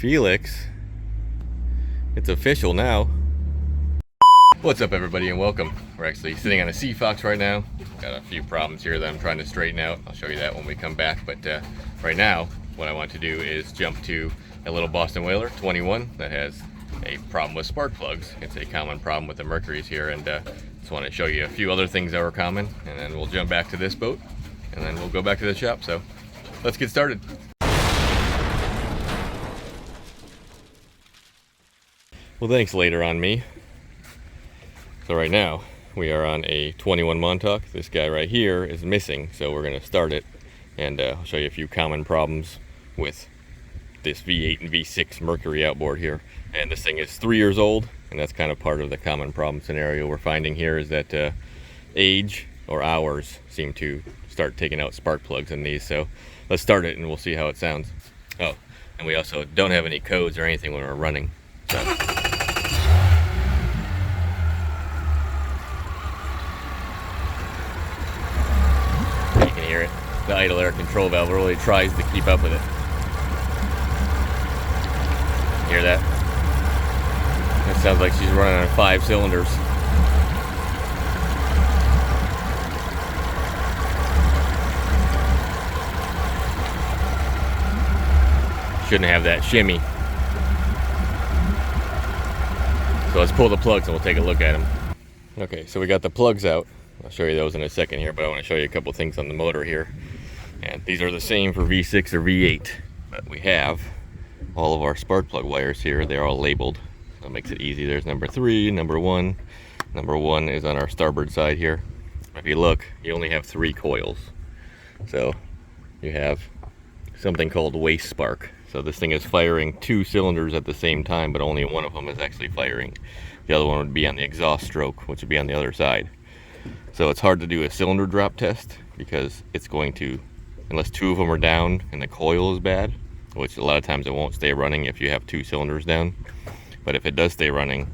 Felix, it's official now. What's up, everybody, and welcome. We're actually sitting on a Sea Fox right now. Got a few problems here that I'm trying to straighten out. I'll show you that when we come back, but right now what I want to do is jump to a little Boston Whaler 21 that has a problem with spark plugs. It's a common problem with the Mercuries here, and just want to show you a few other things that were common, and then we'll jump back to this boat, and then we'll go back to the shop. So let's get started. Well, thanks later on me. So right now we are on a 21 Montauk. This guy right here is missing, so we're going to start it, and I'll show you a few common problems with this V8 and V6 Mercury outboard here. And this thing is 3 years old, and that's kind of part of the common problem scenario we're finding here, is that age or hours seem to start taking out spark plugs in these. So let's start it and we'll see how it sounds. Oh, and we also don't have any codes or anything when we're running, so you can hear it. The idle air control valve really tries to keep up with it. Hear that? That sounds like she's running on 5 cylinders. Shouldn't have that shimmy. So let's pull the plugs and we'll take a look at them. Okay, so we got the plugs out. I'll show you those in a second here, but I want to show you a couple things on the motor here. And these are the same for V6 or V8, but we have all of our spark plug wires here. They're all labeled, so it makes it easy. There's number 3, number 1. Number 1 is on our starboard side here. If you look, you only have 3 coils. So you have something called waste spark. So this thing is firing 2 cylinders at the same time, but only one of them is actually firing. The other one would be on the exhaust stroke, which would be on the other side. So it's hard to do a cylinder drop test, because it's going to, unless 2 of them are down and the coil is bad, which a lot of times it won't stay running if you have 2 cylinders down. But if it does stay running,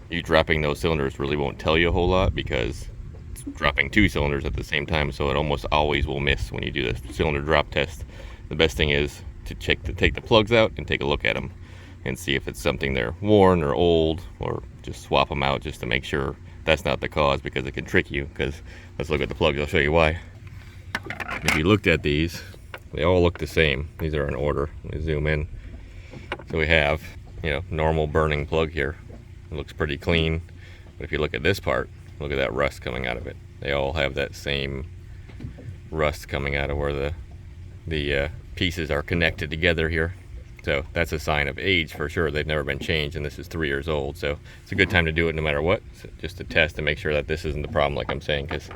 you dropping those cylinders really won't tell you a whole lot, because it's dropping 2 cylinders at the same time, so it almost always will miss when you do the cylinder drop test. The best thing is to take the plugs out and take a look at them and see if it's something they're worn or old, or just swap them out just to make sure that's not the cause, because it can trick you. Because let's look at the plugs, I'll show you why. If you looked at these, they all look the same. These are in order. Let me zoom in. So we have, normal burning plug here. It looks pretty clean. But if you look at this part, look at that rust coming out of it. They all have that same rust coming out of where the pieces are connected together here. So that's a sign of age for sure. They've never been changed, and this is 3 years old. So it's a good time to do it no matter what, so just to test and make sure that this isn't the problem, like I'm saying, because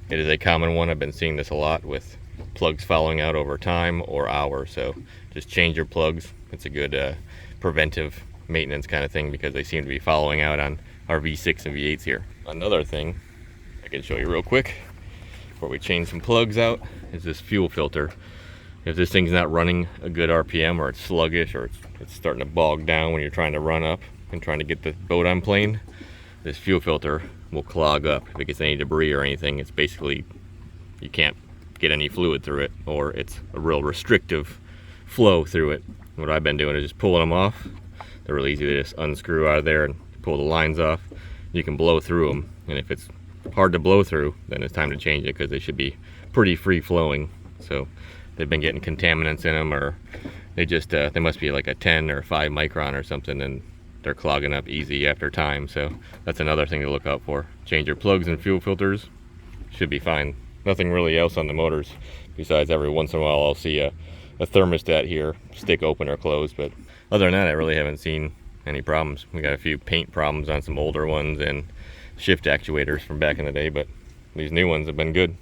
it is a common one. I've been seeing this a lot with plugs fouling out over time or hours. So just change your plugs. It's a good preventive maintenance kind of thing, because they seem to be fouling out on our V6 and V8s here. Another thing I can show you real quick before we change some plugs out is this fuel filter. If this thing's not running a good RPM, or it's sluggish, or it's starting to bog down when you're trying to run up and trying to get the boat on plane, this fuel filter will clog up. If it gets any debris or anything, it's basically, you can't get any fluid through it, or it's a real restrictive flow through it. What I've been doing is just pulling them off. They're really easy to just unscrew out of there and pull the lines off. You can blow through them, and if it's hard to blow through, then it's time to change it, because they should be pretty free flowing. So they've been getting contaminants in them, or they just they must be like a 10 or 5 micron or something, and they're clogging up easy after time. So that's another thing to look out for. Change your plugs and fuel filters, should be fine. Nothing really else on the motors, besides every once in a while I'll see a thermostat here stick open or closed, but other than that I really haven't seen any problems. We got a few paint problems on some older ones and shift actuators from back in the day, but these new ones have been good.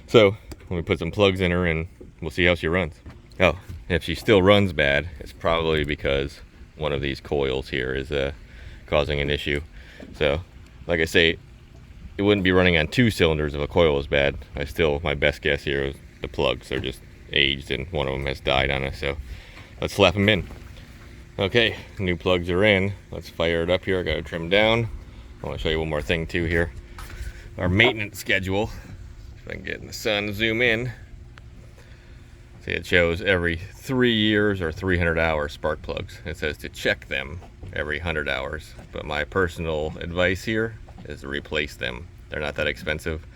So when we put some plugs in her, and we'll see how she runs. Oh, if she still runs bad, it's probably because one of these coils here is causing an issue. So like I say, it wouldn't be running on 2 cylinders if a coil is bad. My best guess here is the plugs are just aged and one of them has died on us. So let's slap them in. Okay, new plugs are in. Let's fire it up here. I gotta trim down. I want to show you one more thing too here. Our maintenance schedule. If I can get in the sun, zoom in. See, it shows every 3 years or 300 hours spark plugs. It says to check them every 100 hours. But my personal advice here is to replace them. They're not that expensive.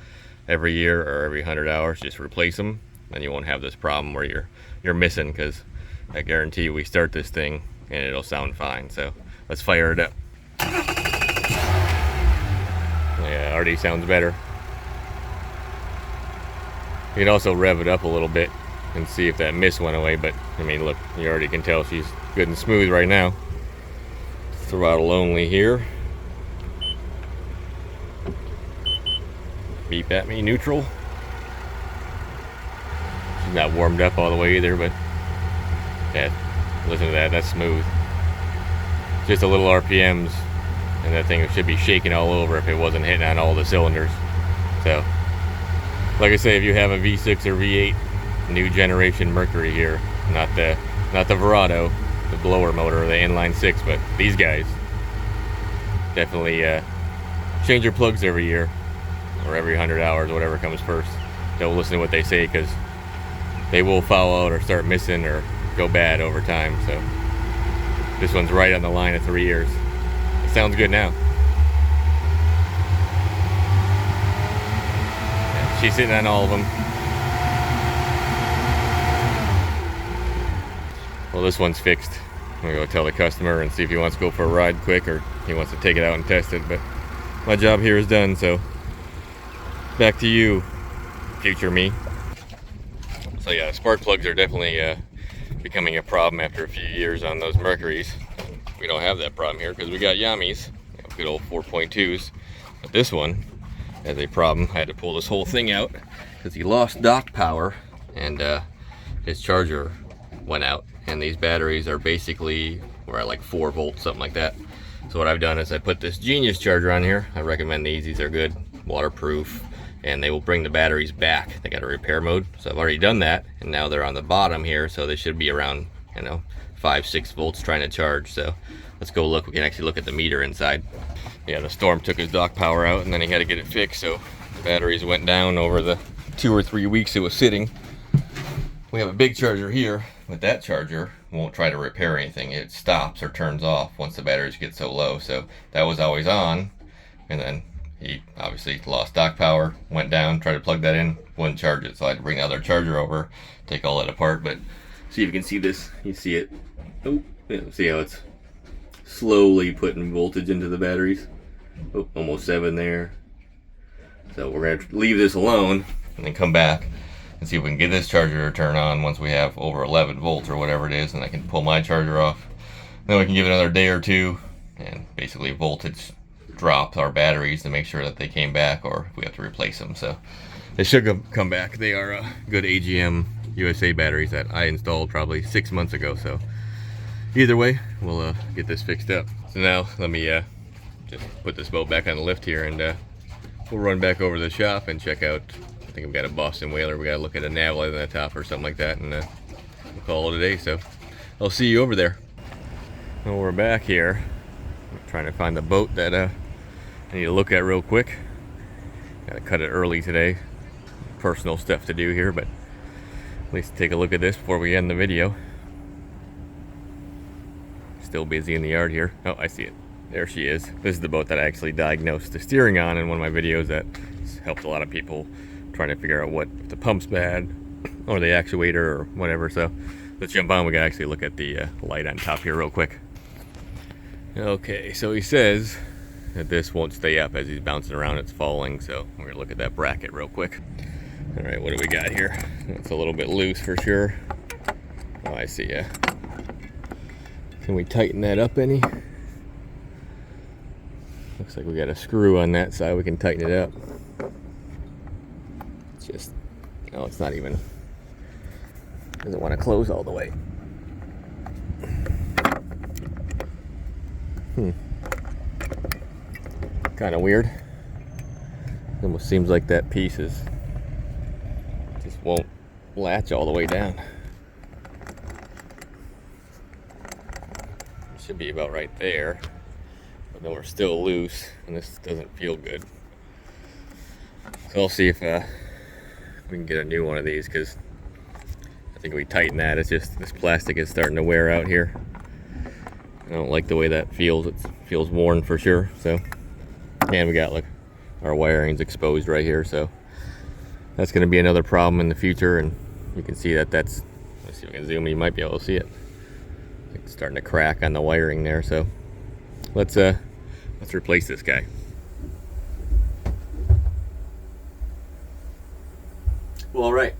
Every year or every 100 hours, just replace them, and you won't have this problem where you're missing, because I guarantee you we start this thing and it'll sound fine. So let's fire it up. Yeah, already sounds better. You can also rev it up a little bit and see if that miss went away, but I mean, look, you already can tell she's good and smooth right now. Throttle only here. Beep at me, neutral. She's not warmed up all the way either, but yeah, listen to that, that's smooth. Just a little RPMs, and that thing should be shaking all over if it wasn't hitting on all the cylinders. So, like I say, if you have a V6 or V8, new generation Mercury here, not the Verado, the blower motor, or the inline six, but these guys, definitely change your plugs every year or every 100 hours, whatever comes first. Don't listen to what they say, because they will foul out or start missing or go bad over time. So this one's right on the line of 3 years. It sounds good now. Yeah, she's sitting on all of them. Well, this one's fixed. I'm gonna go tell the customer and see if he wants to go for a ride quick, or he wants to take it out and test it. But my job here is done, so back to you, future me. So yeah, spark plugs are definitely becoming a problem after a few years on those Mercuries. We don't have that problem here because we got Yamis, good old 4.2s. But this one has a problem. I had to pull this whole thing out because he lost dock power, and his charger went out. And these batteries are basically, we're at like 4 volts, something like that. So what I've done is I put this Genius charger on here. I recommend these. These are good, waterproof, and they will bring the batteries back. They got a repair mode, so I've already done that, and now they're on the bottom here, so they should be around, you know, 5-6 volts trying to charge. So let's go look. We can actually look at the meter inside. Yeah, the storm took his dock power out, and then he had to get it fixed, so the batteries went down over the 2 or 3 weeks it was sitting. We have a big charger here, but that charger won't try to repair anything. It stops or turns off once the batteries get so low. So that was always on, and then he obviously lost dock power, went down, tried to plug that in, wouldn't charge it. So I had to bring the other charger over, take all that apart. But see if you can see this. You see it. Oh, yeah, see how it's slowly putting voltage into the batteries. Oh, almost 7 there. So we're going to leave this alone and then come back and see if we can get this charger to turn on once we have over 11 volts or whatever it is, and I can pull my charger off. Then we can give it another day or two and basically voltage drop our batteries to make sure that they came back, or if we have to replace them. So they should come back. They are good AGM USA batteries that I installed probably 6 months ago. So either way, we'll get this fixed up. So now let me just put this boat back on the lift here, and we'll run back over to the shop and check out. I think I've got a Boston whaler. We got to look at a nav light on the top or something like that, and we'll call it a day. So I'll see you over there. Well, we're back here. I'm trying to find the boat that I need to look at real quick. Got to cut it early today. Personal stuff to do here, but at least take a look at this before we end the video. Still busy in the yard here. Oh, I see it. There she is. This is the boat that I actually diagnosed the steering on in one of my videos. That helped a lot of people trying to figure out what, if the pump's bad or the actuator or whatever. So let's jump on. We gotta actually look at the light on top here real quick. Okay, so he says that this won't stay up as he's bouncing around. It's falling. So we're gonna look at that bracket real quick. All right, what do we got here? It's a little bit loose for sure. Oh, I see. Yeah. Can we tighten that up any? Looks like we got a screw on that side. We can tighten it up. It's just, no, it's not even, doesn't want to close all the way. Kind of weird. It almost seems like that piece is, just won't latch all the way down. Should be about right there. But then we're still loose, and this doesn't feel good. So I'll see if we can get a new one of these, because I think we tighten that. It's just this plastic is starting to wear out here. I don't like the way that feels. It feels worn for sure. So, and we got, look, our wiring's exposed right here. So that's going to be another problem in the future. And you can see that that's, let's see if we can zoom in, you might be able to see it. It's starting to crack on the wiring there. So let's replace this guy. Well, all right.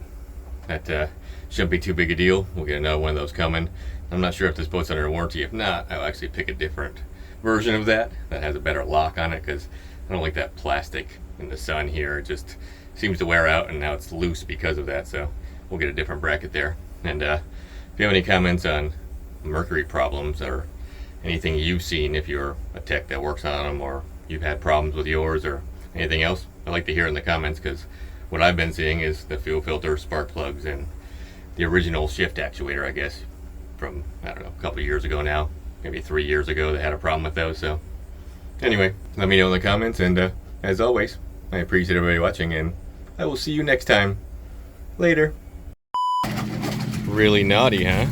That shouldn't be too big a deal. We'll get another one of those coming. I'm not sure if this boat's under warranty. If not, I'll actually pick a different version of that has a better lock on it, because I don't like that plastic in the sun here. It just seems to wear out, and now it's loose because of that. So we'll get a different bracket there. And if you have any comments on Mercury problems or anything you've seen, if you're a tech that works on them, or you've had problems with yours or anything else, I'd like to hear in the comments, because what I've been seeing is the fuel filter, spark plugs, and the original shift actuator, I guess, from, I don't know, a couple of years ago now, maybe 3 years ago, they had a problem with those. So anyway, let me know in the comments, and as always, I appreciate everybody watching, and I will see you next time. Later. Really naughty, huh?